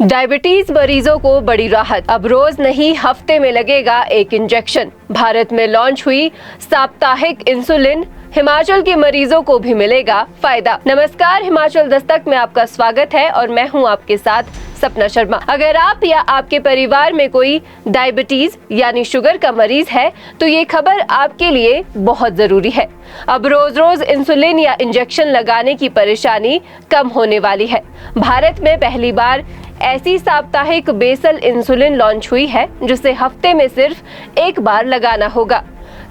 Diabetes मरीजों को बड़ी राहत, अब रोज नहीं हफ्ते में लगेगा एक इंजेक्शन। भारत में लॉन्च हुई साप्ताहिक इंसुलिन, हिमाचल के मरीजों को भी मिलेगा फायदा। नमस्कार, हिमाचल दस्तक में आपका स्वागत है और मैं हूं आपके साथ सपना शर्मा। अगर आप या आपके परिवार में कोई डायबिटीज यानी शुगर का मरीज है तो ये खबर आपके लिए बहुत जरूरी है। अब रोज रोज इंसुलिन या इंजेक्शन लगाने की परेशानी कम होने वाली है। भारत में पहली बार ऐसी साप्ताहिक बेसल इंसुलिन लॉन्च हुई है जिसे हफ्ते में सिर्फ एक बार लगाना होगा।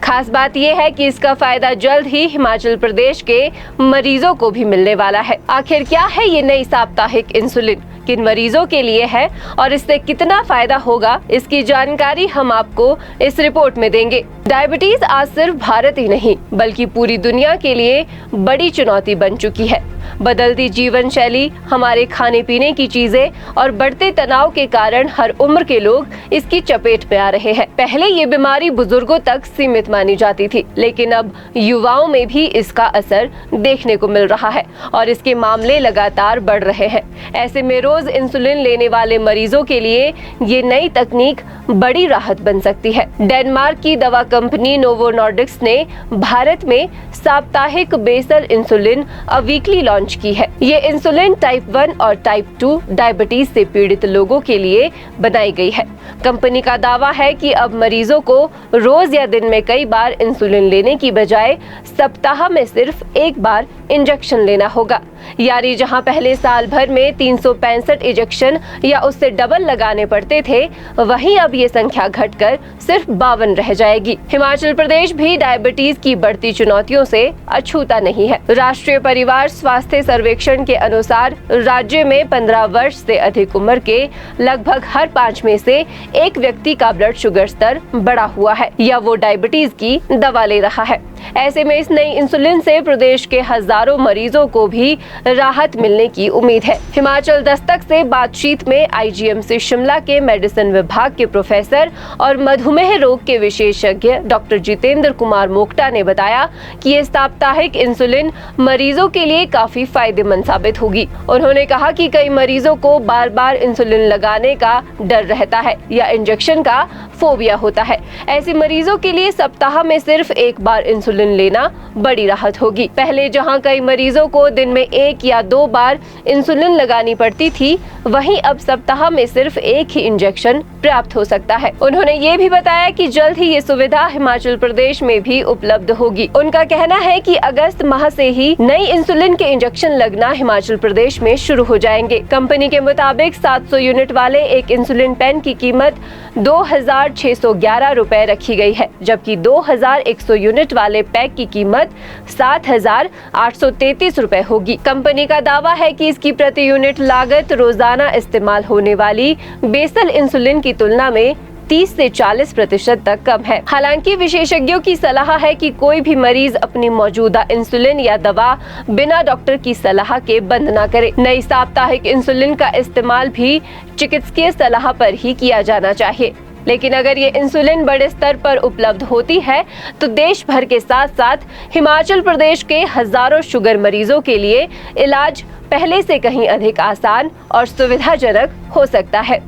खास बात यह है कि इसका फायदा जल्द ही हिमाचल प्रदेश के मरीजों को भी मिलने वाला है। आखिर क्या है ये नई साप्ताहिक इंसुलिन, किन मरीजों के लिए है और इससे कितना फायदा होगा, इसकी जानकारी हम आपको इस रिपोर्ट में देंगे। डायबिटीज आज सिर्फ भारत ही नहीं बल्कि पूरी दुनिया के लिए बड़ी चुनौती बन चुकी है। बदलती जीवन शैली, हमारे खाने पीने की चीजें और बढ़ते तनाव के कारण हर उम्र के लोग इसकी चपेट में आ रहे हैं। पहले ये बीमारी बुजुर्गों तक सीमित मानी जाती थी, लेकिन अब युवाओं में भी इसका असर देखने को मिल रहा है और इसके मामले लगातार बढ़ रहे हैं। ऐसे में रोज इंसुलिन लेने वाले मरीजों के लिए ये नई तकनीक बड़ी राहत बन सकती है। डेनमार्क की दवा कंपनी नोवो नॉर्डिक्स ने भारत में साप्ताहिक बेसल इंसुलिन वीकली लॉन्च की है। ये इंसुलिन टाइप 1 और टाइप 2 डायबिटीज से पीड़ित लोगों के लिए बनाई गई है। कंपनी का दावा है कि अब मरीजों को रोज या दिन में कई बार इंसुलिन लेने की बजाय सप्ताह में सिर्फ एक बार इंजेक्शन लेना होगा। यानी जहां पहले साल भर में 365 इंजेक्शन या उससे डबल लगाने पड़ते थे, वहीं अब ये संख्या घटकर सिर्फ 52 रह जाएगी। हिमाचल प्रदेश भी डायबिटीज की बढ़ती चुनौतियों से अछूता नहीं है। राष्ट्रीय परिवार स्वास्थ्य सर्वेक्षण के अनुसार राज्य में 15 वर्ष से अधिक उम्र के लगभग हर 5 में से एक व्यक्ति का ब्लड शुगर स्तर बढ़ा हुआ है या वो डायबिटीज की दवा ले रहा है। ऐसे में इस नई इंसुलिन से प्रदेश के हजारों मरीजों को भी राहत मिलने की उम्मीद है। हिमाचल दस्तक से बातचीत में आईजीएमसी शिमला के मेडिसिन विभाग के प्रोफेसर और मधुमेह रोग के विशेषज्ञ डॉक्टर जितेंद्र कुमार मोक्टा ने बताया कि ये साप्ताहिक इंसुलिन मरीजों के लिए काफी फायदेमंद साबित होगी। उन्होंने कहा कि कई मरीजों को बार बार इंसुलिन लगाने का डर रहता है या इंजेक्शन का फोबिया होता है। ऐसे मरीजों के लिए सप्ताह में सिर्फ एक बार इंसुलिन लेना बड़ी राहत होगी। पहले जहां कई मरीजों को दिन में 1 या 2 बार इंसुलिन लगानी पड़ती थी, वहीं अब सप्ताह में सिर्फ एक ही इंजेक्शन प्राप्त हो सकता है। उन्होंने ये भी बताया कि जल्द ही ये सुविधा हिमाचल प्रदेश में भी उपलब्ध होगी। उनका कहना है कि अगस्त माह से ही नई इंसुलिन के इंजेक्शन लगना हिमाचल प्रदेश में शुरू हो जाएंगे। कंपनी के मुताबिक 700 यूनिट वाले एक इंसुलिन पेन की कीमत 2,611 रुपए रखी गई है, जबकि 2,100 यूनिट वाले पैक की कीमत 7,833 रुपए होगी। कंपनी का दावा है कि इसकी प्रति यूनिट लागत रोजाना इस्तेमाल होने वाली बेसल इंसुलिन की तुलना में 30 से 40% तक कम है। हालांकि विशेषज्ञों की सलाह है कि कोई भी मरीज अपनी मौजूदा इंसुलिन या दवा बिना डॉक्टर की सलाह के बंद न करे। नई साप्ताहिक इंसुलिन का इस्तेमाल भी चिकित्सकीय सलाह पर ही किया जाना चाहिए। लेकिन अगर ये इंसुलिन बड़े स्तर पर उपलब्ध होती है तो देश भर के साथ साथ हिमाचल प्रदेश के हजारों शुगर मरीजों के लिए इलाज पहले से कहीं अधिक आसान और सुविधाजनक हो सकता है।